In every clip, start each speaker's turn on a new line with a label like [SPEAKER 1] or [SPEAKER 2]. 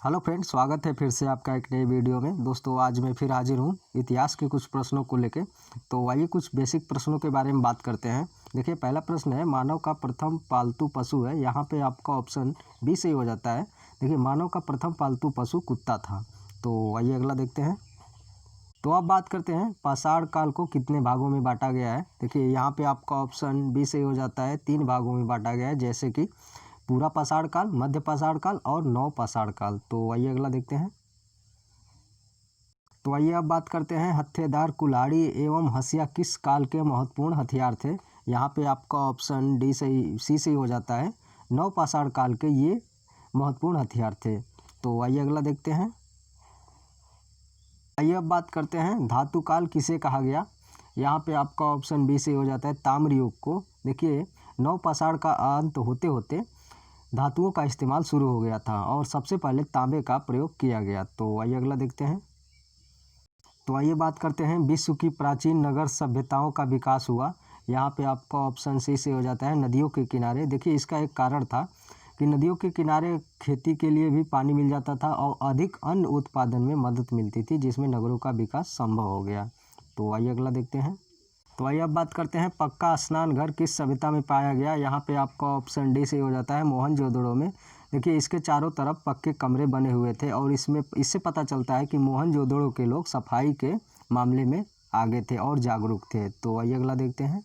[SPEAKER 1] Hello friends, स्वागत है फिर से आपका एक नई वीडियो में। दोस्तों, आज मैं फिर हाजिर हूँ इतिहास के कुछ प्रश्नों को लेके। तो आइए कुछ बेसिक प्रश्नों के बारे में बात करते हैं। देखिए, पहला प्रश्न है, मानव का प्रथम पालतू पशु है। यहाँ पे आपका ऑप्शन बी सही हो जाता है। देखिए, मानव का प्रथम पालतू पशु कुत्ता था। तो आइए अगला देखते हैं। तो अब बात करते हैं, पाषाण काल को कितने भागों में बांटा गया है। देखिए, यहाँ पे आपका ऑप्शन बी सही हो जाता है। 3 भागों में बांटा गया है, जैसे कि पूरा पाषाण काल, मध्य पाषाण काल और नव पाषाण काल। तो आइए अगला देखते हैं। तो आइए अब बात करते हैं, हत्थेदार, कुल्हाड़ी एवं हंसिया किस काल के महत्वपूर्ण हथियार थे। यहाँ पे आपका ऑप्शन सी सही हो जाता है। नव पाषाण काल के ये महत्वपूर्ण हथियार थे। तो आइए अगला देखते हैं। आइए अब बात करते हैं, धातु काल किसे कहा गया। यहाँ पे आपका ऑप्शन बी सही हो जाता है, ताम्र युग को। देखिए, नव पाषाण का अंत होते होते धातुओं का इस्तेमाल शुरू हो गया था और सबसे पहले तांबे का प्रयोग किया गया। तो आइए अगला देखते हैं। तो आइए बात करते हैं, विश्व की प्राचीन नगर सभ्यताओं का विकास हुआ। यहाँ पे आपका ऑप्शन सी से हो जाता है, नदियों के किनारे। देखिए, इसका एक कारण था कि नदियों के किनारे खेती के लिए भी पानी मिल जाता था और अधिक अन्न उत्पादन में मदद मिलती थी, जिसमें नगरों का विकास संभव हो गया। तो आइए अगला देखते हैं। तो आइए अब बात करते हैं, पक्का स्नान घर किस सभ्यता में पाया गया। यहाँ पे आपका ऑप्शन डी से हो जाता है, मोहनजोदड़ो में। देखिए, इसके चारों तरफ पक्के कमरे बने हुए थे और इससे पता चलता है कि मोहनजोदड़ो के लोग सफाई के मामले में आगे थे और जागरूक थे। तो आइए अगला देखते हैं।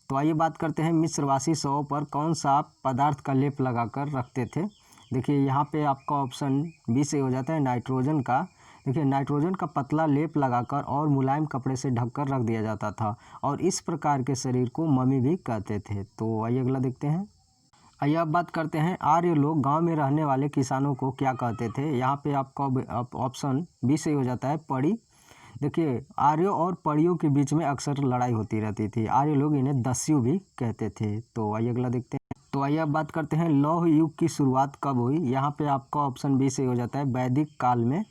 [SPEAKER 1] तो आइए बात करते हैं, मिस्रवासी शवों पर कौन सा पदार्थ का लेप लगाकर रखते थे। देखिए, यहाँ पे आपका ऑप्शन बी से हो जाता है, नाइट्रोजन का। देखिए, नाइट्रोजन का पतला लेप लगाकर और मुलायम कपड़े से ढककर रख दिया जाता था और इस प्रकार के शरीर को मम्मी भी कहते थे। तो आइए अगला देखते हैं। आइए अब बात करते हैं, आर्य लोग गांव में रहने वाले किसानों को क्या कहते थे। यहाँ पे आपका ऑप्शन बी से हो जाता है, पड़ी। देखिए, आर्यों और पड़ियों के बीच में अक्सर लड़ाई होती रहती थी। आर्य लोग इन्हें दस्यु भी कहते थे। तो आइए अगला देखते हैं। तो आइए अब बात करते हैं, लौह युग की शुरुआत कब हुई। यहाँ पे आपका ऑप्शन बी से हो जाता है, वैदिक काल में।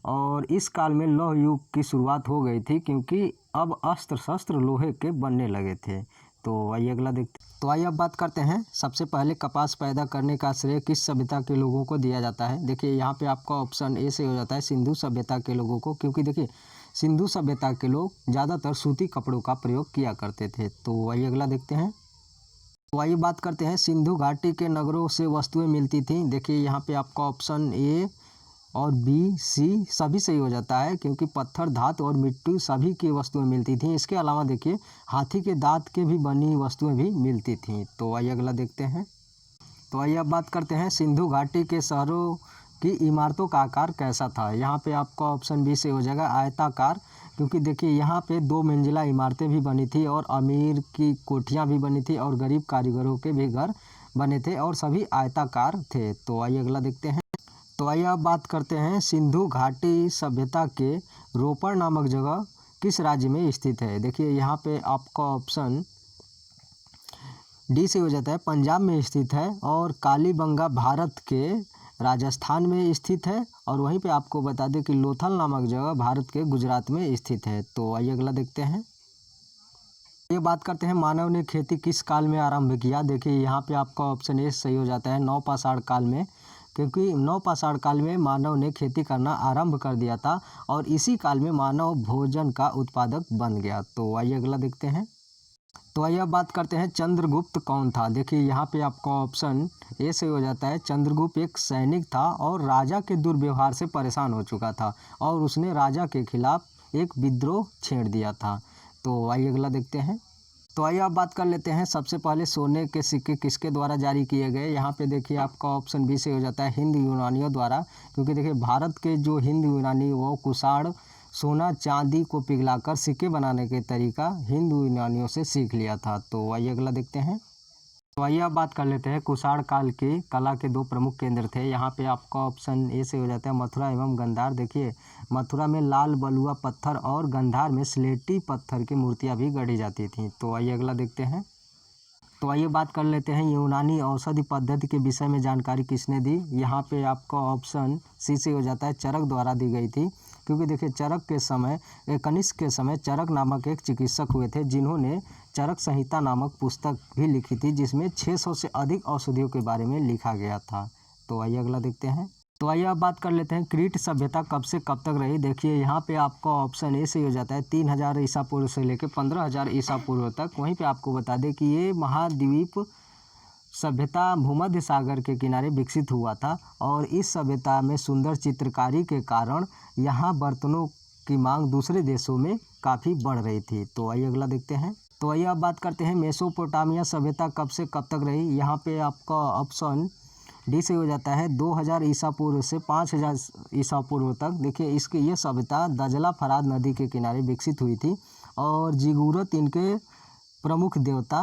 [SPEAKER 1] और इस काल में लौह युग की शुरुआत हो गई थी क्योंकि अब अस्त्र शस्त्र लोहे के बनने लगे थे। तो आइए अगला देखते हैं। तो आइए अब बात करते हैं, सबसे पहले कपास पैदा करने का श्रेय किस सभ्यता के लोगों को दिया जाता है। देखिए, यहाँ पे आपका ऑप्शन ए से हो जाता है, सिंधु सभ्यता के लोगों को, क्योंकि देखिए, सिंधु सभ्यता के लोग ज़्यादातर सूती कपड़ों का प्रयोग किया करते थे। तो आइए अगला देखते हैं। तो आइए बात करते हैं, सिंधु घाटी के नगरों से वस्तुएं मिलती थीं। देखिए, यहाँ पे आपका ऑप्शन ए और बी सी सभी सही हो जाता है, क्योंकि पत्थर, धातु और मिट्टी सभी की वस्तुएं मिलती थीं। इसके अलावा देखिए, हाथी के दांत के भी बनी वस्तुएं भी मिलती थीं। तो आइए अगला देखते हैं। तो आइए अब बात करते हैं, सिंधु घाटी के शहरों की इमारतों का आकार कैसा था। यहाँ पे आपका ऑप्शन बी से हो जाएगा, आयताकार। क्योंकि देखिए, यहाँ पे 2 मंजिला इमारतें भी बनी थी और अमीर की कोठियाँ भी बनी थी और गरीब कारीगरों के भी घर बने थे और सभी आयताकार थे। तो आइए अगला देखते हैं। तो आइए अब बात करते हैं, सिंधु घाटी सभ्यता के रोपड़ नामक जगह किस राज्य में स्थित है। देखिए, यहाँ पे आपका ऑप्शन डी से हो जाता है, पंजाब में स्थित है। और कालीबंगा भारत के राजस्थान में स्थित है। और वहीं पे आपको बता दें कि लोथल नामक जगह भारत के गुजरात में स्थित है। तो आइए अगला देखते हैं। ये बात करते हैं, मानव ने खेती किस काल में आरंभ किया। देखिए, यहाँ पे आपका ऑप्शन ए सही हो जाता है, नव पाषाण काल में। क्योंकि नव पाषाण काल में मानव ने खेती करना आरंभ कर दिया था और इसी काल में मानव भोजन का उत्पादक बन गया। तो आइए अगला देखते हैं। तो आइए अब बात करते हैं, चंद्रगुप्त कौन था। देखिए, यहाँ पे आपका ऑप्शन ए से हो जाता है, चंद्रगुप्त एक सैनिक था और राजा के दुर्व्यवहार से परेशान हो चुका था और उसने राजा के खिलाफ एक विद्रोह छेड़ दिया था। तो आइए अगला देखते हैं। तो आइए अब बात कर लेते हैं, सबसे पहले सोने के सिक्के किसके द्वारा जारी किए गए। यहाँ पे देखिए, आपका ऑप्शन बी से हो जाता है, हिंद यूनानियों द्वारा। क्योंकि देखिए, भारत के जो हिंद यूनानी वो कुषाण सोना चांदी को पिघलाकर सिक्के बनाने के तरीका हिंद यूनानियों से सीख लिया था। तो आइए अगला देखते हैं। तो आइए अब बात कर लेते हैं, कुषाण काल की कला के 2 प्रमुख केंद्र थे। यहाँ पे आपका ऑप्शन ए से हो जाता है, मथुरा एवं गंधार। देखिए, मथुरा में लाल बलुआ पत्थर और गंधार में स्लेटी पत्थर की मूर्तियाँ भी गढ़ी जाती थीं। तो आइए अगला देखते हैं। तो आइए बात कर लेते हैं, यूनानी औषधि पद्धति के विषय में जानकारी किसने दी। यहाँ पे आपका ऑप्शन सी से हो जाता है, चरक द्वारा दी गई थी। क्योंकि देखिए, चरक के समय कनिष्क के समय चरक नामक एक चिकित्सक हुए थे, जिन्होंने चरक संहिता नामक पुस्तक भी लिखी थी, जिसमें 600 से अधिक औषधियों के बारे में लिखा गया था। तो आइए अगला देखते हैं। तो आइए अब बात कर लेते हैं क्रीट सभ्यता कब से कब तक रही। देखिए यहाँ पे आपका ऑप्शन ए सही हो जाता है 3000 ईसा पूर्व से लेकर 15000 ईसा पूर्व तक। वहीं पे आपको बता दें कि ये महाद्वीप सभ्यता भूमध्य सागर के किनारे विकसित हुआ था और इस सभ्यता में सुंदर चित्रकारी के कारण यहाँ बर्तनों की मांग दूसरे देशों में काफ़ी बढ़ रही थी। तो आइए अगला देखते हैं। तो आइए अब बात करते हैं मेसोपोटामिया सभ्यता कब से कब तक रही। यहाँ पे आपका ऑप्शन डी से हो जाता है 2000 ईसा पूर्व से 5000 ईसा पूर्व तक। देखिए इसके ये सभ्यता दजला फराद नदी के किनारे विकसित हुई थी और जिगूरत इनके प्रमुख देवता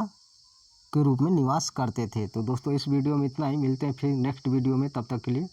[SPEAKER 1] के रूप में निवास करते थे। तो दोस्तों इस वीडियो में इतना ही, मिलते हैं फिर नेक्स्ट वीडियो में, तब तक के लिए।